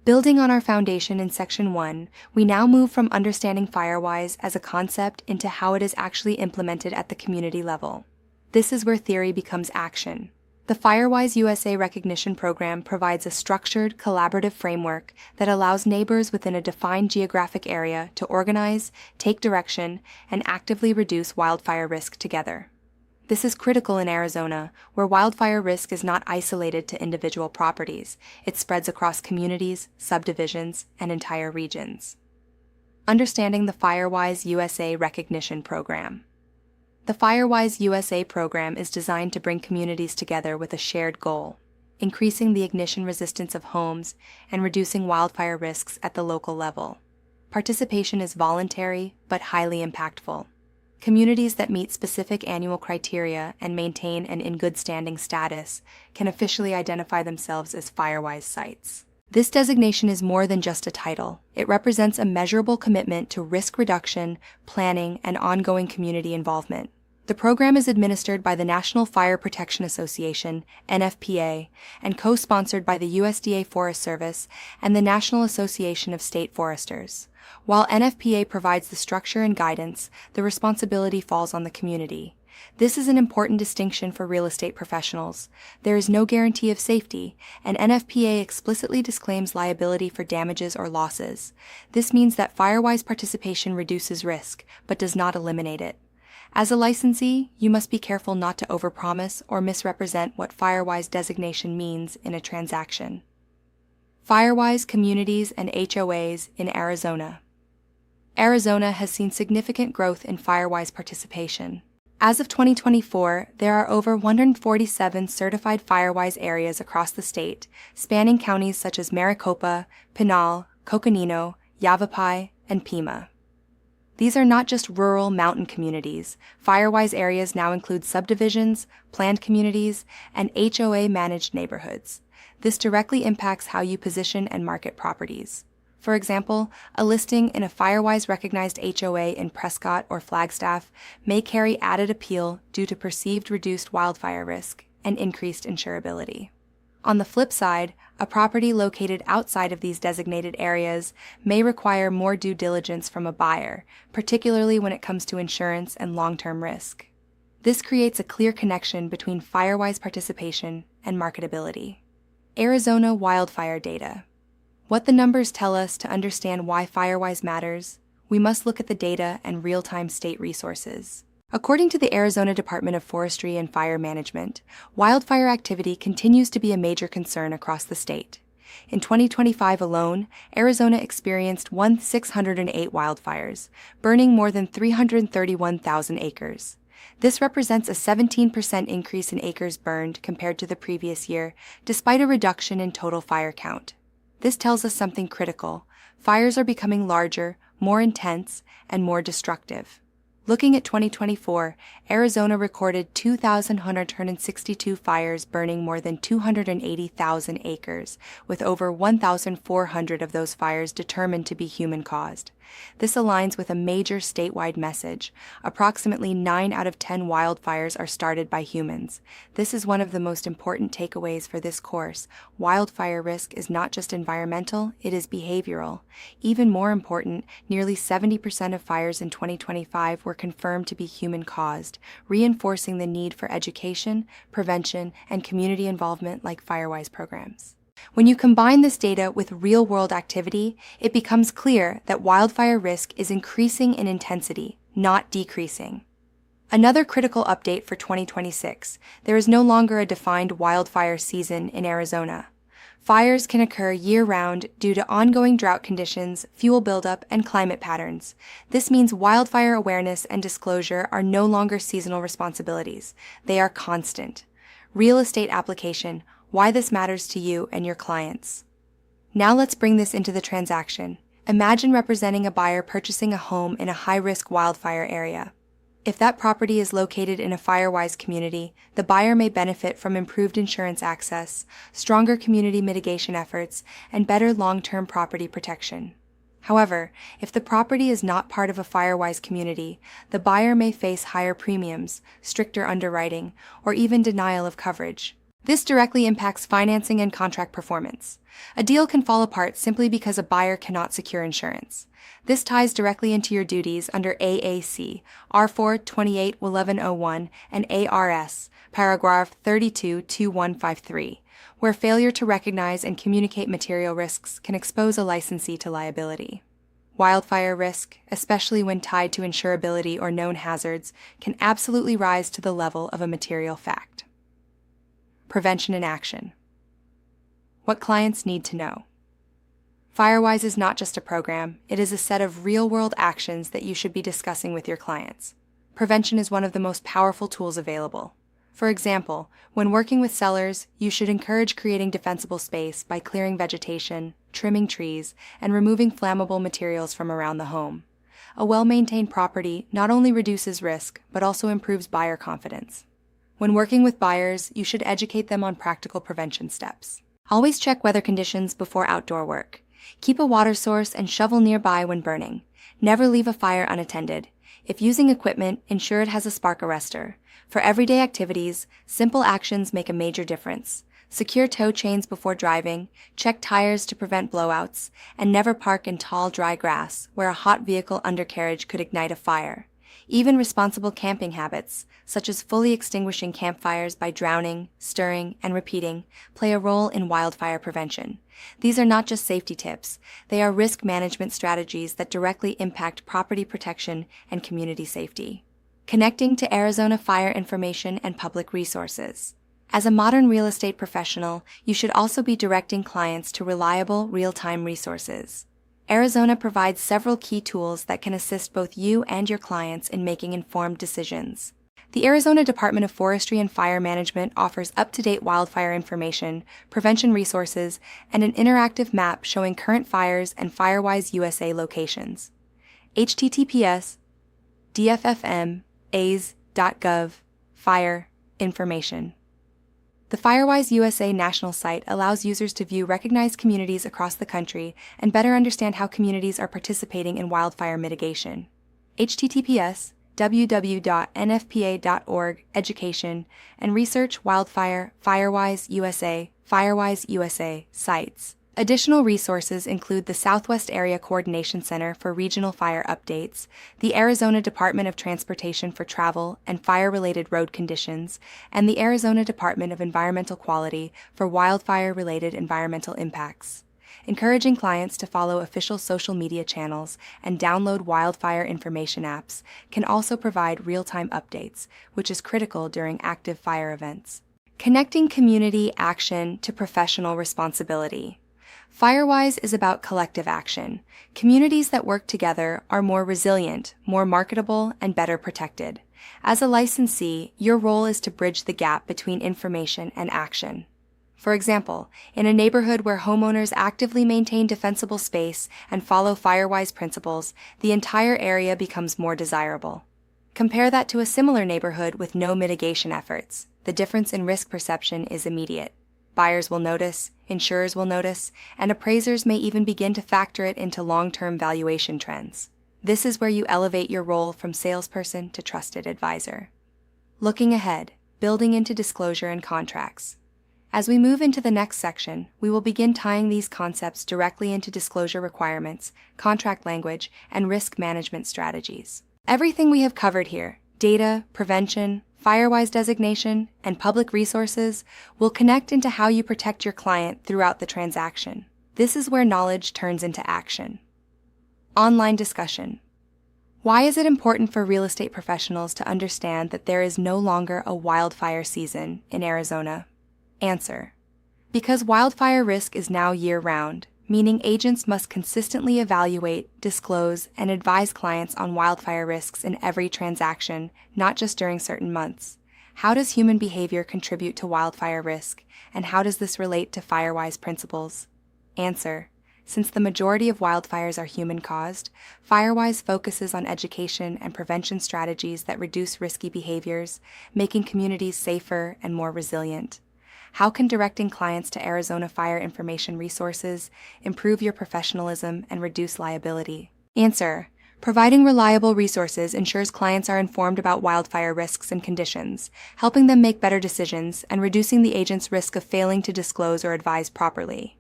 Building on our foundation in Section 1, we now move from understanding Firewise as a concept into how it is actually implemented at the community level. This is where theory becomes action. The Firewise USA Recognition Program provides a structured, collaborative framework that allows neighbors within a defined geographic area to organize, take direction, and actively reduce wildfire risk together. This is critical in Arizona, where wildfire risk is not isolated to individual properties. It spreads across communities, subdivisions, and entire regions. Understanding the Firewise USA Recognition Program. The Firewise USA program is designed to bring communities together with a shared goal, increasing the ignition resistance of homes and reducing wildfire risks at the local level. Participation is voluntary but highly impactful. Communities that meet specific annual criteria and maintain an in good standing status can officially identify themselves as Firewise sites. This designation is more than just a title. It represents a measurable commitment to risk reduction, planning, and ongoing community involvement. The program is administered by the National Fire Protection Association, NFPA, and co-sponsored by the USDA Forest Service and the National Association of State Foresters. While NFPA provides the structure and guidance, the responsibility falls on the community. This is an important distinction for real estate professionals. There is no guarantee of safety, and NFPA explicitly disclaims liability for damages or losses. This means that Firewise participation reduces risk, but does not eliminate it. As a licensee, you must be careful not to overpromise or misrepresent what Firewise designation means in a transaction. Firewise communities and HOAs in Arizona. Arizona has seen significant growth in Firewise participation. As of 2024, there are over 147 certified Firewise areas across the state, spanning counties such as Maricopa, Pinal, Coconino, Yavapai, and Pima. These are not just rural mountain communities. Firewise areas now include subdivisions, planned communities, and HOA-managed neighborhoods. This directly impacts how you position and market properties. For example, a listing in a Firewise-recognized HOA in Prescott or Flagstaff may carry added appeal due to perceived reduced wildfire risk and increased insurability. On the flip side, a property located outside of these designated areas may require more due diligence from a buyer, particularly when it comes to insurance and long-term risk. This creates a clear connection between Firewise participation and marketability. Arizona wildfire data. What the numbers tell us to understand why Firewise matters, we must look at the data and real-time state resources. According to the Arizona Department of Forestry and Fire Management, wildfire activity continues to be a major concern across the state. In 2025 alone, Arizona experienced 1,608 wildfires, burning more than 331,000 acres. This represents a 17% increase in acres burned compared to the previous year, despite a reduction in total fire count. This tells us something critical. Fires are becoming larger, more intense, and more destructive. Looking at 2024, Arizona recorded 2,162 fires burning more than 280,000 acres, with over 1,400 of those fires determined to be human-caused. This aligns with a major statewide message. Approximately 9 out of 10 wildfires are started by humans. This is one of the most important takeaways for this course. Wildfire risk is not just environmental, it is behavioral. Even more important, nearly 70% of fires in 2025 were confirmed to be human-caused, reinforcing the need for education, prevention, and community involvement like Firewise programs. When you combine this data with real-world activity, it becomes clear that wildfire risk is increasing in intensity, not decreasing. Another critical update for 2026, there is no longer a defined wildfire season in Arizona. Fires can occur year-round due to ongoing drought conditions, fuel buildup, and climate patterns. This means wildfire awareness and disclosure are no longer seasonal responsibilities. They are constant. Real estate application, why this matters to you and your clients. Now let's bring this into the transaction. Imagine representing a buyer purchasing a home in a high-risk wildfire area. If that property is located in a Firewise community, the buyer may benefit from improved insurance access, stronger community mitigation efforts, and better long-term property protection. However, if the property is not part of a Firewise community, the buyer may face higher premiums, stricter underwriting, or even denial of coverage. This directly impacts financing and contract performance. A deal can fall apart simply because a buyer cannot secure insurance. This ties directly into your duties under AAC, R4-28-1101, and ARS, paragraph 32-2153, where failure to recognize and communicate material risks can expose a licensee to liability. Wildfire risk, especially when tied to insurability or known hazards, can absolutely rise to the level of a material fact. Prevention and action. What clients need to know. Firewise is not just a program, it is a set of real-world actions that you should be discussing with your clients. Prevention is one of the most powerful tools available. For example, when working with sellers, you should encourage creating defensible space by clearing vegetation, trimming trees, and removing flammable materials from around the home. A well-maintained property not only reduces risk, but also improves buyer confidence. When working with buyers, you should educate them on practical prevention steps. Always check weather conditions before outdoor work. Keep a water source and shovel nearby when burning. Never leave a fire unattended. If using equipment, ensure it has a spark arrestor. For everyday activities, simple actions make a major difference. Secure tow chains before driving, check tires to prevent blowouts, and never park in tall, dry grass where a hot vehicle undercarriage could ignite a fire. Even responsible camping habits, such as fully extinguishing campfires by drowning, stirring, and repeating, play a role in wildfire prevention. These are not just safety tips, they are risk management strategies that directly impact property protection and community safety. Connecting to Arizona fire information and public resources. As a modern real estate professional, you should also be directing clients to reliable, real-time resources. Arizona provides several key tools that can assist both you and your clients in making informed decisions. The Arizona Department of Forestry and Fire Management offers up-to-date wildfire information, prevention resources, and an interactive map showing current fires and Firewise USA locations. https://dffm.az.gov Fire Information. The Firewise USA national site allows users to view recognized communities across the country and better understand how communities are participating in wildfire mitigation. https://www.nfpa.org Education and Research Wildfire Firewise USA sites. Additional resources include the Southwest Area Coordination Center for Regional Fire Updates, the Arizona Department of Transportation for Travel and Fire-Related Road Conditions, and the Arizona Department of Environmental Quality for Wildfire-Related Environmental Impacts. Encouraging clients to follow official social media channels and download wildfire information apps can also provide real-time updates, which is critical during active fire events. Connecting community action to professional responsibility. Firewise is about collective action. Communities that work together are more resilient, more marketable, and better protected. As a licensee, your role is to bridge the gap between information and action. For example, in a neighborhood where homeowners actively maintain defensible space and follow Firewise principles, the entire area becomes more desirable. Compare that to a similar neighborhood with no mitigation efforts. The difference in risk perception is immediate. Buyers will notice, insurers will notice, and appraisers may even begin to factor it into long-term valuation trends. This is where you elevate your role from salesperson to trusted advisor. Looking ahead, building into disclosure and contracts. As we move into the next section, we will begin tying these concepts directly into disclosure requirements, contract language, and risk management strategies. Everything we have covered here, data, prevention, Firewise designation, and public resources, will connect into how you protect your client throughout the transaction. This is where knowledge turns into action. Online discussion. Why is it important for real estate professionals to understand that there is no longer a wildfire season in Arizona? Answer: because wildfire risk is now year-round, meaning agents must consistently evaluate, disclose, and advise clients on wildfire risks in every transaction, not just during certain months. How does human behavior contribute to wildfire risk, and how does this relate to Firewise principles? Answer: since the majority of wildfires are human-caused, Firewise focuses on education and prevention strategies that reduce risky behaviors, making communities safer and more resilient. How can directing clients to Arizona fire information resources improve your professionalism and reduce liability? Answer: Providing reliable resources ensures clients are informed about wildfire risks and conditions, helping them make better decisions and reducing the agent's risk of failing to disclose or advise properly.